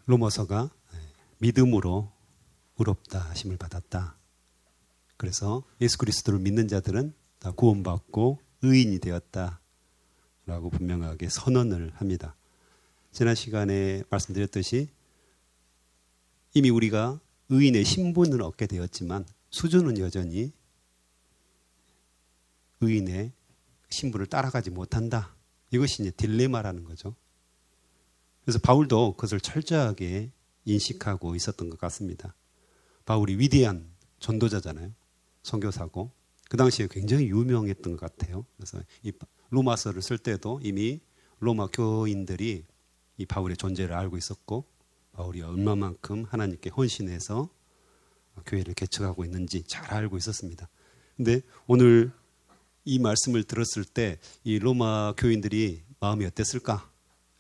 로마서가 믿음으로 의롭다 하심을 받았다. 그래서 예수 그리스도를 믿는 자들은 다 구원받고 의인이 되었다 라고 분명하게 선언을 합니다. 지난 시간에 말씀드렸듯이 이미 우리가 의인의 신분을 얻게 되었지만 수준은 여전히 의인의 신분을 따라가지 못한다. 이것이 이제 딜레마라는 거죠. 그래서 바울도 그것을 철저하게 인식하고 있었던 것 같습니다. 바울이 위대한 전도자잖아요. 선교사고. 그 당시에 굉장히 유명했던 것 같아요. 그래서 이 로마서를 쓸 때도 이미 로마 교인들이 이 바울의 존재를 알고 있었고 바울이 얼마만큼 하나님께 헌신해서 교회를 개척하고 있는지 잘 알고 있었습니다. 근데 오늘 이 말씀을 들었을 때 이 로마 교인들이 마음이 어땠을까?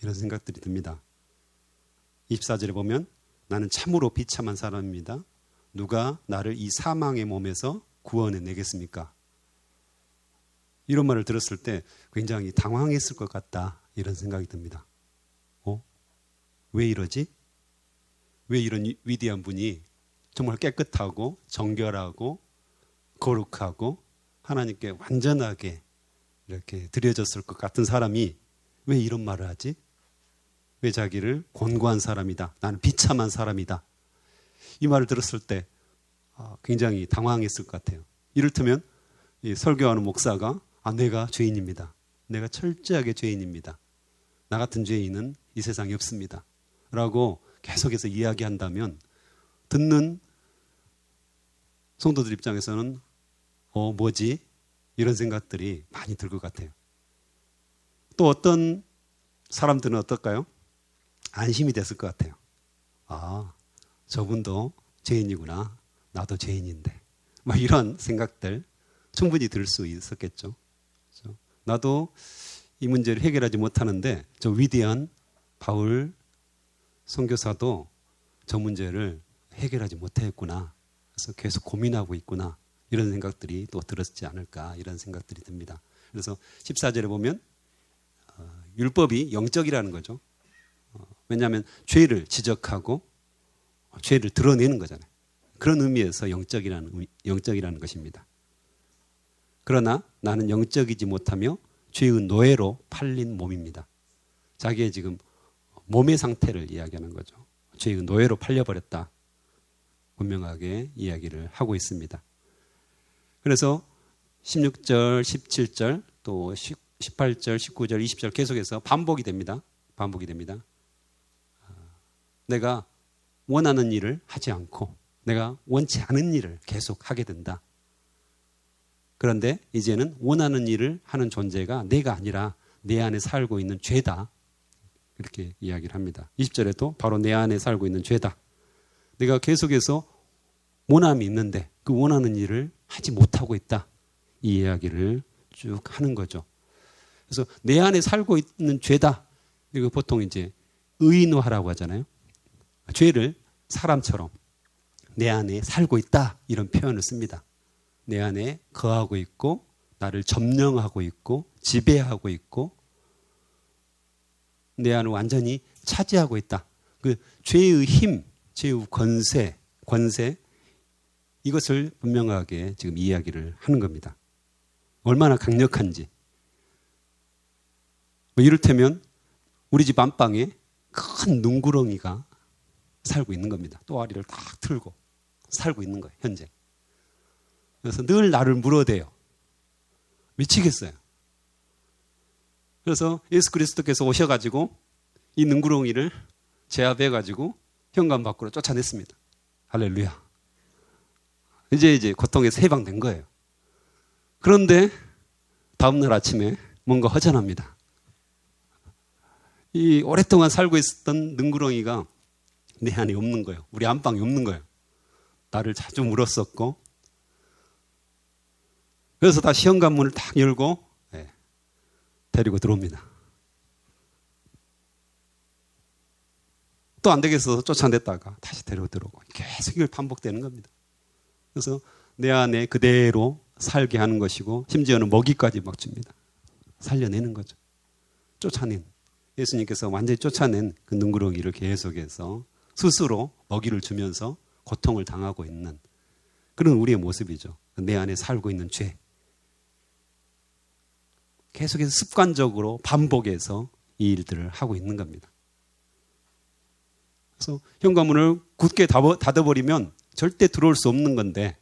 이런 생각들이 듭니다. 24절에 보면 나는 참으로 비참한 사람입니다. 누가 나를 이 사망의 몸에서 구원해 내겠습니까? 이런 말을 들었을 때 굉장히 당황했을 것 같다. 이런 생각이 듭니다. 왜 이러지? 왜 이런 위대한 분이 정말 깨끗하고 정결하고 거룩하고 하나님께 완전하게 이렇게 드려졌을 것 같은 사람이 왜 이런 말을 하지? 왜 자기를 곤고한 사람이다. 나는 비참한 사람이다. 이 말을 들었을 때 굉장히 당황했을 것 같아요. 이를테면 이 설교하는 목사가 내가 죄인입니다. 내가 철저하게 죄인입니다. 나 같은 죄인은 이 세상에 없습니다. 라고 계속해서 이야기한다면 듣는 성도들 입장에서는 뭐지? 이런 생각들이 많이 들 것 같아요. 또 어떤 사람들은 어떨까요? 안심이 됐을 것 같아요. 저분도 죄인이구나. 나도 죄인인데. 막 이런 생각들 충분히 들 수 있었겠죠. 그렇죠? 나도 이 문제를 해결하지 못하는데 저 위대한 바울 선교사도 저 문제를 해결하지 못했구나. 그래서 계속 고민하고 있구나. 이런 생각들이 또 들었지 않을까 이런 생각들이 듭니다. 그래서 14절에 보면 율법이 영적이라는 거죠. 왜냐하면 죄를 지적하고 죄를 드러내는 거잖아요. 그런 의미에서 영적이라는 것입니다. 그러나 나는 영적이지 못하며 죄의 노예로 팔린 몸입니다. 자기의 지금 몸의 상태를 이야기하는 거죠. 죄의 노예로 팔려버렸다. 분명하게 이야기를 하고 있습니다. 그래서 16절, 17절, 또 18절, 19절, 20절 계속해서 반복이 됩니다. 내가 원하는 일을 하지 않고 내가 원치 않은 일을 계속 하게 된다. 그런데 이제는 원하는 일을 하는 존재가 내가 아니라 내 안에 살고 있는 죄다. 이렇게 이야기를 합니다. 20절에도 바로 내 안에 살고 있는 죄다. 내가 계속해서 원함이 있는데 그 원하는 일을 하지 못하고 있다. 이 이야기를 쭉 하는 거죠. 그래서 내 안에 살고 있는 죄다. 이거 보통 이제 의인화라고 하잖아요. 죄를 사람처럼 내 안에 살고 있다. 이런 표현을 씁니다. 내 안에 거하고 있고 나를 점령하고 있고 지배하고 있고 내 안을 완전히 차지하고 있다. 그 죄의 힘, 죄의 권세 이것을 분명하게 지금 이야기를 하는 겁니다. 얼마나 강력한지. 이를테면 우리 집 안방에 큰 눈구렁이가 살고 있는 겁니다. 또아리를 딱 틀고 살고 있는 거예요. 현재. 그래서 늘 나를 물어대요. 미치겠어요. 그래서 예수 그리스도께서 오셔가지고 이 눈구렁이를 제압해가지고 현관 밖으로 쫓아냈습니다. 할렐루야. 이제 고통에서 해방된 거예요. 그런데 다음날 아침에 뭔가 허전합니다. 이 오랫동안 살고 있었던 능구렁이가 내 안에 없는 거예요. 우리 안방에 없는 거예요. 나를 자주 물었었고 그래서 다시 현관문을 딱 열고 데리고 들어옵니다. 또 안 되겠어서 쫓아냈다가 다시 데리고 들어오고 계속 이걸 반복되는 겁니다. 그래서 내 안에 그대로 살게 하는 것이고 심지어는 먹이까지 막 줍니다. 살려내는 거죠. 쫓아낸 예수님께서 완전히 쫓아낸 그 눈구렁이를 계속해서 스스로 먹이를 주면서 고통을 당하고 있는 그런 우리의 모습이죠. 내 안에 살고 있는 죄. 계속해서 습관적으로 반복해서 이 일들을 하고 있는 겁니다. 그래서 현관문을 굳게 닫아버리면 절대 들어올 수 없는 건데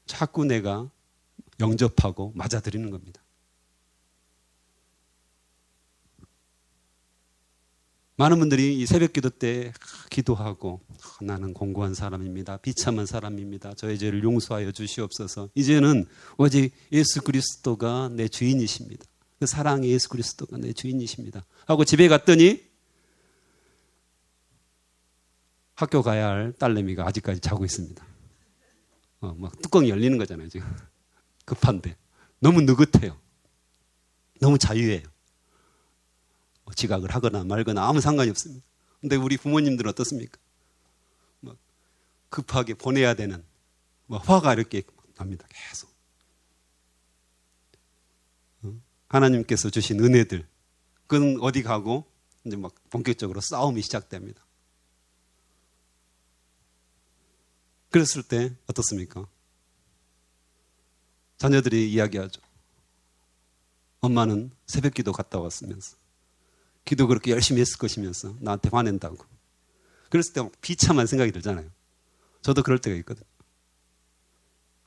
자꾸 내가 영접하고 맞아들이는 겁니다. 많은 분들이 이 새벽기도 때 기도하고 나는 공고한 사람입니다. 비참한 사람입니다. 저의 죄를 용서하여 주시옵소서. 이제는 오직 예수 그리스도가 내 주인이십니다. 그 사랑의 예수 그리스도가 내 주인이십니다. 하고 집에 갔더니 학교 가야 할 딸내미가 아직까지 자고 있습니다. 막 뚜껑이 열리는 거잖아요, 지금. 급한데. 너무 느긋해요. 너무 자유해요. 지각을 하거나 말거나 아무 상관이 없습니다. 근데 우리 부모님들은 어떻습니까? 막 급하게 보내야 되는 화가 이렇게 납니다. 계속. 하나님께서 주신 은혜들, 그건 어디 가고 이제 막 본격적으로 싸움이 시작됩니다. 그랬을 때 어떻습니까? 자녀들이 이야기하죠. 엄마는 새벽기도 갔다 왔으면서 기도 그렇게 열심히 했을 것이면서 나한테 화낸다고. 그랬을 때 막 비참한 생각이 들잖아요. 저도 그럴 때가 있거든요.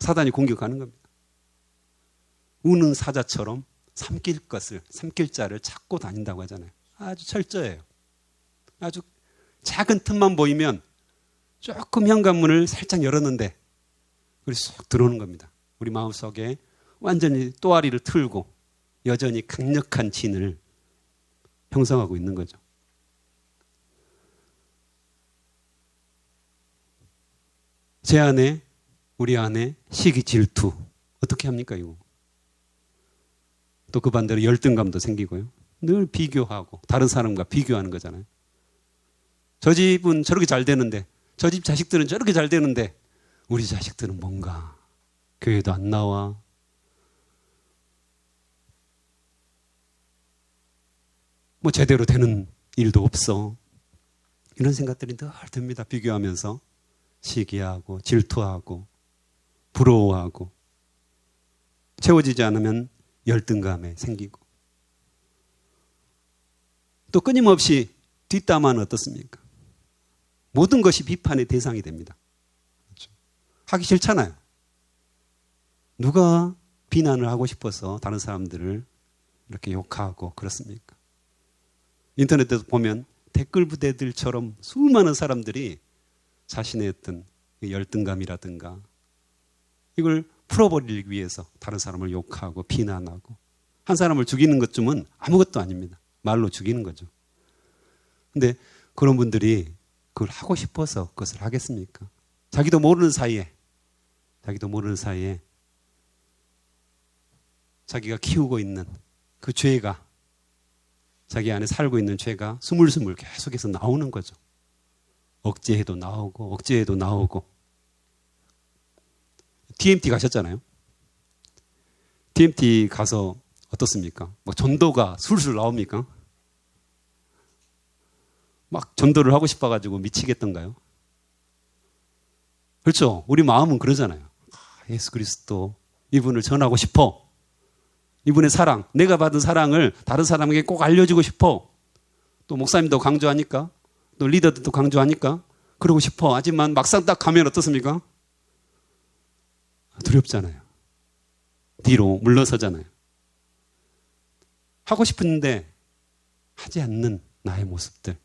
사단이 공격하는 겁니다. 우는 사자처럼 삼킬 자를 찾고 다닌다고 하잖아요. 아주 철저해요. 아주 작은 틈만 보이면 조금 현관문을 살짝 열었는데 우리 쏙 들어오는 겁니다. 우리 마음속에 완전히 또아리를 틀고 여전히 강력한 진을 형성하고 있는 거죠. 제 안에, 우리 안에 시기, 질투 어떻게 합니까 이거? 또 그 반대로 열등감도 생기고요. 늘 비교하고 다른 사람과 비교하는 거잖아요. 저 집은 저렇게 잘 되는데 저 집 자식들은 저렇게 잘 되는데 우리 자식들은 뭔가 교회도 안 나와. 뭐 제대로 되는 일도 없어. 이런 생각들이 늘 듭니다. 비교하면서 시기하고 질투하고 부러워하고 채워지지 않으면 열등감에 생기고 또 끊임없이 뒷담화는 어떻습니까? 모든 것이 비판의 대상이 됩니다. 그렇죠? 하기 싫잖아요. 누가 비난을 하고 싶어서 다른 사람들을 이렇게 욕하고 그렇습니까? 인터넷에도 보면 댓글 부대들처럼 수많은 사람들이 자신의 어떤 열등감이라든가 이걸 풀어버리기 위해서 다른 사람을 욕하고 비난하고 한 사람을 죽이는 것쯤은 아무것도 아닙니다. 말로 죽이는 거죠. 근데 그런 분들이 그걸 하고 싶어서 그것을 하겠습니까? 자기도 모르는 사이에 자기가 키우고 있는 그 죄가 자기 안에 살고 있는 죄가 스물스물 계속해서 나오는 거죠. 억제해도 나오고 TMT 가셨잖아요. TMT 가서 어떻습니까? 막 전도가 술술 나옵니까? 막 전도를 하고 싶어가지고 미치겠던가요? 그렇죠. 우리 마음은 그러잖아요. 예수 그리스도 이분을 전하고 싶어. 이분의 사랑, 내가 받은 사랑을 다른 사람에게 꼭 알려주고 싶어. 또 목사님도 강조하니까, 또 리더들도 강조하니까 그러고 싶어. 하지만 막상 딱 가면 어떻습니까? 두렵잖아요. 뒤로 물러서잖아요. 하고 싶은데 하지 않는 나의 모습들.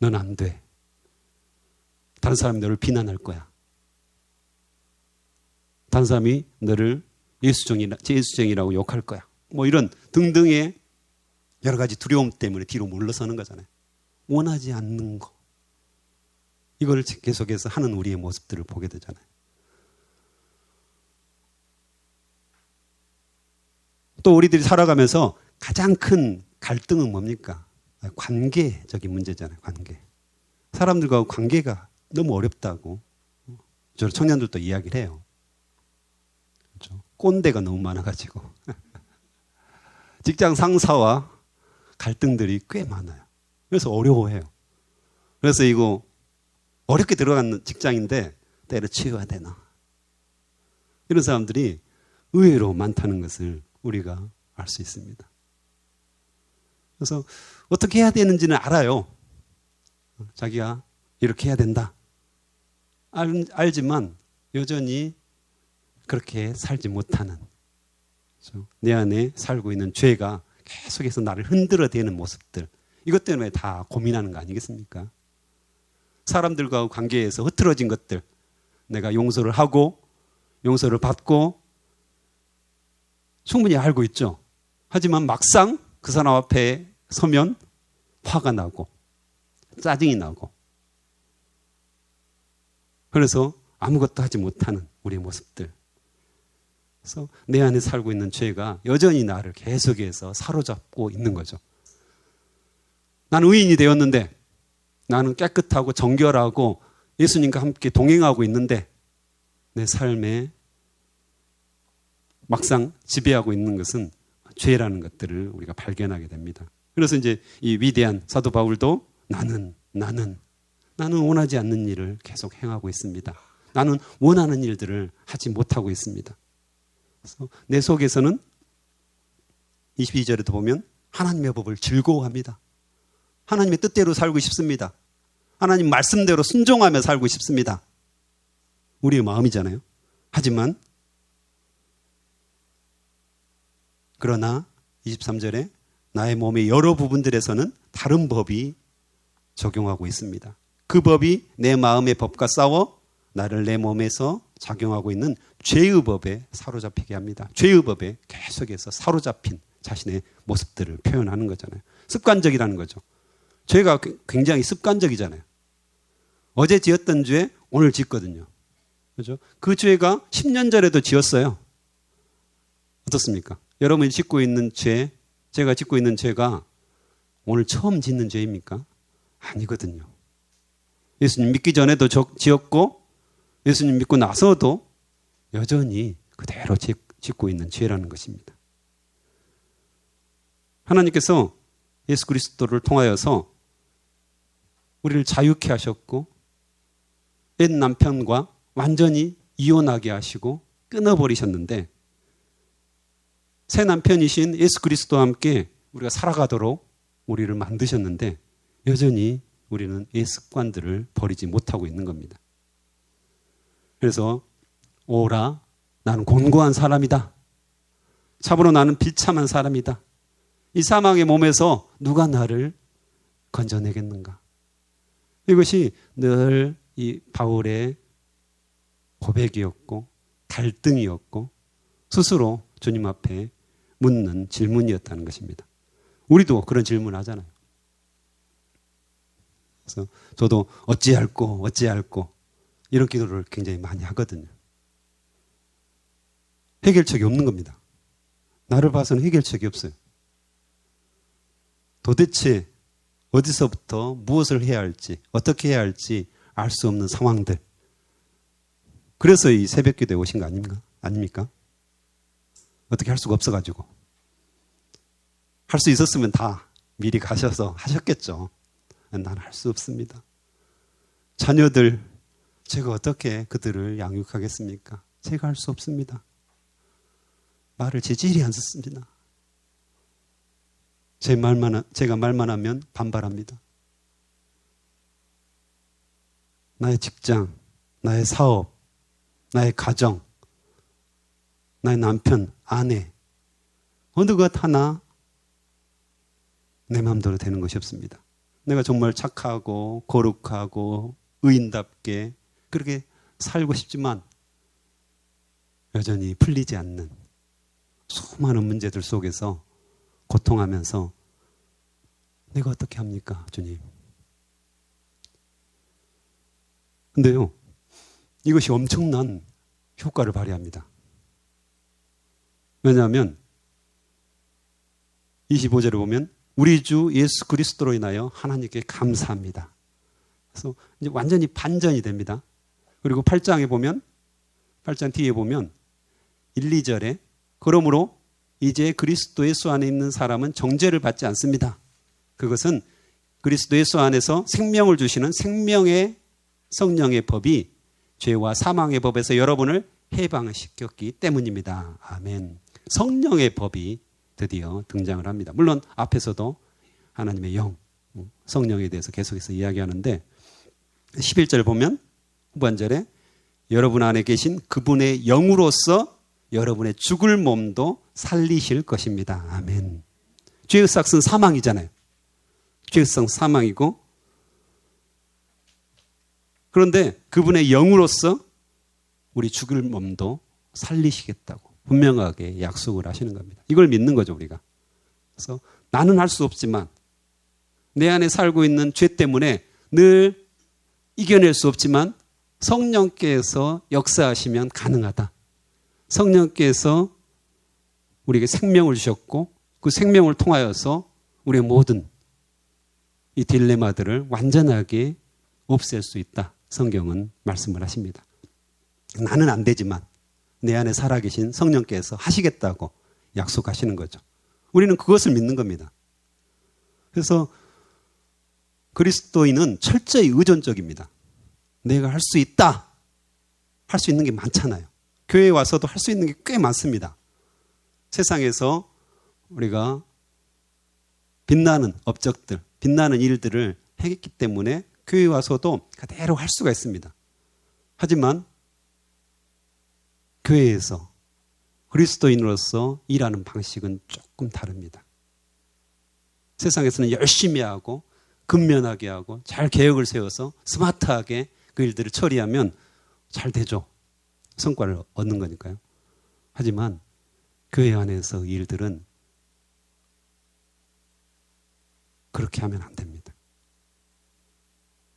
넌 안 돼. 다른 사람이 너를 비난할 거야. 다른 사람이 너를 예수쟁이라고 욕할 거야. 뭐 이런 등등의 여러 가지 두려움 때문에 뒤로 물러서는 거잖아요. 원하지 않는 거. 이걸 계속해서 하는 우리의 모습들을 보게 되잖아요. 또 우리들이 살아가면서 가장 큰 갈등은 뭡니까? 관계적인 문제잖아요. 관계. 사람들과 관계가 너무 어렵다고 저 청년들도 이야기를 해요. 그렇죠? 꼰대가 너무 많아가지고 직장 상사와 갈등들이 꽤 많아요. 그래서 어려워해요. 그래서 이거 어렵게 들어간 직장인데 때려치워야 되나? 이런 사람들이 의외로 많다는 것을 우리가 알 수 있습니다. 그래서 어떻게 해야 되는지는 알아요. 자기가 이렇게 해야 된다. 알지만 여전히 그렇게 살지 못하는, 그렇죠? 내 안에 살고 있는 죄가 계속해서 나를 흔들어대는 모습들, 이것 때문에 다 고민하는 거 아니겠습니까? 사람들과 관계에서 흐트러진 것들, 내가 용서를 하고 용서를 받고 충분히 알고 있죠. 하지만 막상 그 사람 앞에 서면 화가 나고 짜증이 나고, 그래서 아무것도 하지 못하는 우리의 모습들. 그래서 내 안에 살고 있는 죄가 여전히 나를 계속해서 사로잡고 있는 거죠. 나는 의인이 되었는데, 나는 깨끗하고 정결하고 예수님과 함께 동행하고 있는데, 내 삶에 막상 지배하고 있는 것은 죄라는 것들을 우리가 발견하게 됩니다. 그래서 이제 이 위대한 사도 바울도 나는 원하지 않는 일을 계속 행하고 있습니다. 나는 원하는 일들을 하지 못하고 있습니다. 그래서 내 속에서는 22절에도 보면 하나님의 법을 즐거워합니다. 하나님의 뜻대로 살고 싶습니다. 하나님 말씀대로 순종하며 살고 싶습니다. 우리의 마음이잖아요. 하지만 그러나 23절에 나의 몸의 여러 부분들에서는 다른 법이 적용하고 있습니다. 그 법이 내 마음의 법과 싸워 나를 내 몸에서 작용하고 있는 죄의 법에 사로잡히게 합니다. 죄의 법에 계속해서 사로잡힌 자신의 모습들을 표현하는 거잖아요. 습관적이라는 거죠. 죄가 굉장히 습관적이잖아요. 어제 지었던 죄 오늘 짓거든요. 그렇죠? 그 죄가 10년 전에도 지었어요. 어떻습니까? 여러분이 짓고 있는 죄, 제가 짓고 있는 죄가 오늘 처음 짓는 죄입니까? 아니거든요. 예수님 믿기 전에도 지었고 예수님 믿고 나서도 여전히 그대로 짓고 있는 죄라는 것입니다. 하나님께서 예수 그리스도를 통하여서 우리를 자유케 하셨고 옛 남편과 완전히 이혼하게 하시고 끊어버리셨는데, 새 남편이신 예수 그리스도와 함께 우리가 살아가도록 우리를 만드셨는데 여전히 우리는 이 습관들을 버리지 못하고 있는 겁니다. 그래서 오라, 나는 곤고한 사람이다. 참으로 나는 비참한 사람이다. 이 사망의 몸에서 누가 나를 건져내겠는가? 이것이 늘 이 바울의 고백이었고 갈등이었고 스스로 주님 앞에 묻는 질문이었다는 것입니다. 우리도 그런 질문 하잖아요. 그래서 저도 어찌할꼬 이런 기도를 굉장히 많이 하거든요. 해결책이 없는 겁니다. 나를 봐서는 해결책이 없어요. 도대체 어디서부터 무엇을 해야 할지, 어떻게 해야 할지 알 수 없는 상황들. 그래서 이 새벽기도에 오신 거 아닙니까? 어떻게 할 수가 없어가지고. 할 수 있었으면 다 미리 가셔서 하셨겠죠. 나는 할 수 없습니다. 자녀들, 제가 어떻게 그들을 양육하겠습니까? 제가 할 수 없습니다. 말을 제질이 안 듣습니다. 제가 말만 하면 반발합니다. 나의 직장, 나의 사업, 나의 가정, 나의 남편, 아내, 어느 것 하나 내 마음대로 되는 것이 없습니다. 내가 정말 착하고 거룩하고 의인답게 그렇게 살고 싶지만 여전히 풀리지 않는 수많은 문제들 속에서 고통하면서 내가 어떻게 합니까, 주님? 근데요, 이것이 엄청난 효과를 발휘합니다. 왜냐하면 25절에 보면 우리 주 예수 그리스도로 인하여 하나님께 감사합니다. 그래서 이제 완전히 반전이 됩니다. 그리고 8장에 보면, 8장 뒤에 보면 1, 2절에 그러므로 이제 그리스도 예수 안에 있는 사람은 정죄를 받지 않습니다. 그것은 그리스도 예수 안에서 생명을 주시는 생명의 성령의 법이 죄와 사망의 법에서 여러분을 해방시켰기 때문입니다. 아멘. 성령의 법이 드디어 등장을 합니다. 물론 앞에서도 하나님의 영, 성령에 대해서 계속해서 이야기하는데 11절 보면 후반절에 여러분 안에 계신 그분의 영으로서 여러분의 죽을 몸도 살리실 것입니다. 아멘. 죄의 삭은 사망이잖아요. 죄의 삭은 사망이고, 그런데 그분의 영으로서 우리 죽을 몸도 살리시겠다고 분명하게 약속을 하시는 겁니다. 이걸 믿는 거죠, 우리가. 그래서 나는 할 수 없지만 내 안에 살고 있는 죄 때문에 늘 이겨낼 수 없지만 성령께서 역사하시면 가능하다. 성령께서 우리에게 생명을 주셨고 그 생명을 통하여서 우리의 모든 이 딜레마들을 완전하게 없앨 수 있다. 성경은 말씀을 하십니다. 나는 안 되지만 내 안에 살아계신 성령께서 하시겠다고 약속하시는 거죠. 우리는 그것을 믿는 겁니다. 그래서 그리스도인은 철저히 의존적입니다. 내가 할 수 있다. 할 수 있는 게 많잖아요. 교회에 와서도 할 수 있는 게 꽤 많습니다. 세상에서 우리가 빛나는 업적들, 빛나는 일들을 했기 때문에 교회에 와서도 그대로 할 수가 있습니다. 하지만 교회에서 그리스도인으로서 일하는 방식은 조금 다릅니다. 세상에서는 열심히 하고 근면하게 하고 잘 계획을 세워서 스마트하게 그 일들을 처리하면 잘 되죠. 성과를 얻는 거니까요. 하지만 교회 안에서 이 일들은 그렇게 하면 안 됩니다.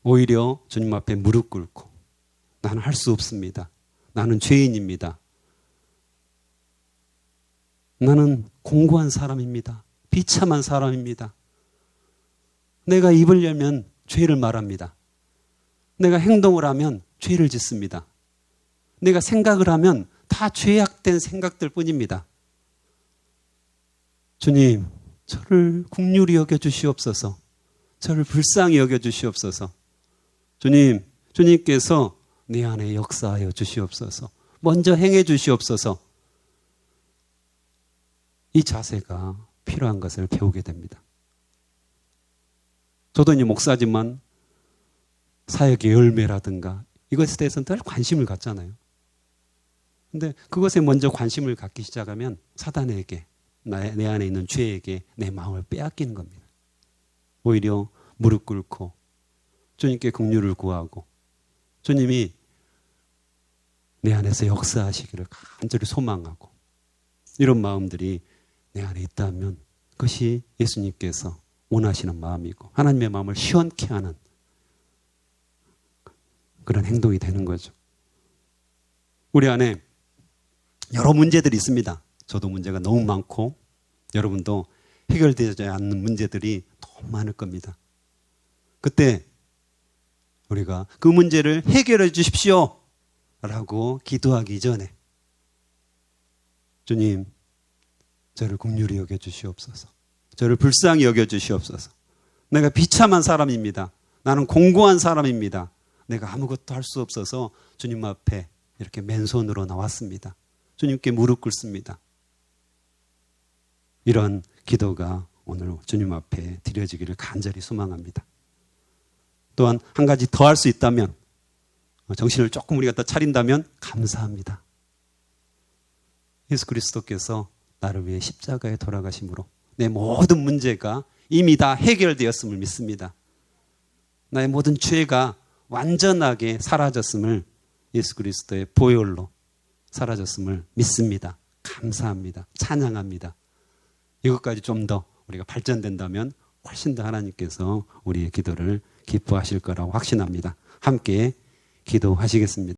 오히려 주님 앞에 무릎 꿇고 나는 할 수 없습니다. 나는 죄인입니다. 나는 공고한 사람입니다. 비참한 사람입니다. 내가 입을 열면 죄를 말합니다. 내가 행동을 하면 죄를 짓습니다. 내가 생각을 하면 다 죄악된 생각들 뿐입니다. 주님, 저를 긍휼히 여겨주시옵소서. 저를 불쌍히 여겨주시옵소서. 주님, 주님께서 내 안에 역사하여 주시옵소서. 먼저 행해 주시옵소서. 이 자세가 필요한 것을 배우게 됩니다. 저도 이제 목사지만 사역의 열매라든가 이것에 대해서는 늘 관심을 갖잖아요. 근데 그것에 먼저 관심을 갖기 시작하면 사단에게, 내 안에 있는 죄에게 내 마음을 빼앗기는 겁니다. 오히려 무릎 꿇고 주님께 긍휼을 구하고 주님이 내 안에서 역사하시기를 간절히 소망하고 이런 마음들이 내 안에 있다면 그것이 예수님께서 원하시는 마음이고 하나님의 마음을 시원케 하는 그런 행동이 되는 거죠. 우리 안에 여러 문제들이 있습니다. 저도 문제가 너무 많고 여러분도 해결되지 않는 문제들이 너무 많을 겁니다. 그때 우리가 그 문제를 해결해 주십시오 라고 기도하기 전에 주님, 저를 긍휼히 여겨주시옵소서. 저를 불쌍히 여겨주시옵소서. 내가 비참한 사람입니다. 나는 공고한 사람입니다. 내가 아무것도 할 수 없어서 주님 앞에 이렇게 맨손으로 나왔습니다. 주님께 무릎 꿇습니다. 이런 기도가 오늘 주님 앞에 드려지기를 간절히 소망합니다. 또한 한 가지 더 할 수 있다면, 정신을 조금 우리가 더 차린다면 감사합니다. 예수 그리스도께서 나를 위해 십자가에 돌아가심으로 내 모든 문제가 이미 다 해결되었음을 믿습니다. 나의 모든 죄가 완전하게 사라졌음을, 예수 그리스도의 보혈로 사라졌음을 믿습니다. 감사합니다. 찬양합니다. 이것까지 좀 더 우리가 발전된다면 훨씬 더 하나님께서 우리의 기도를 기뻐하실 거라고 확신합니다. 함께 기도하시겠습니다.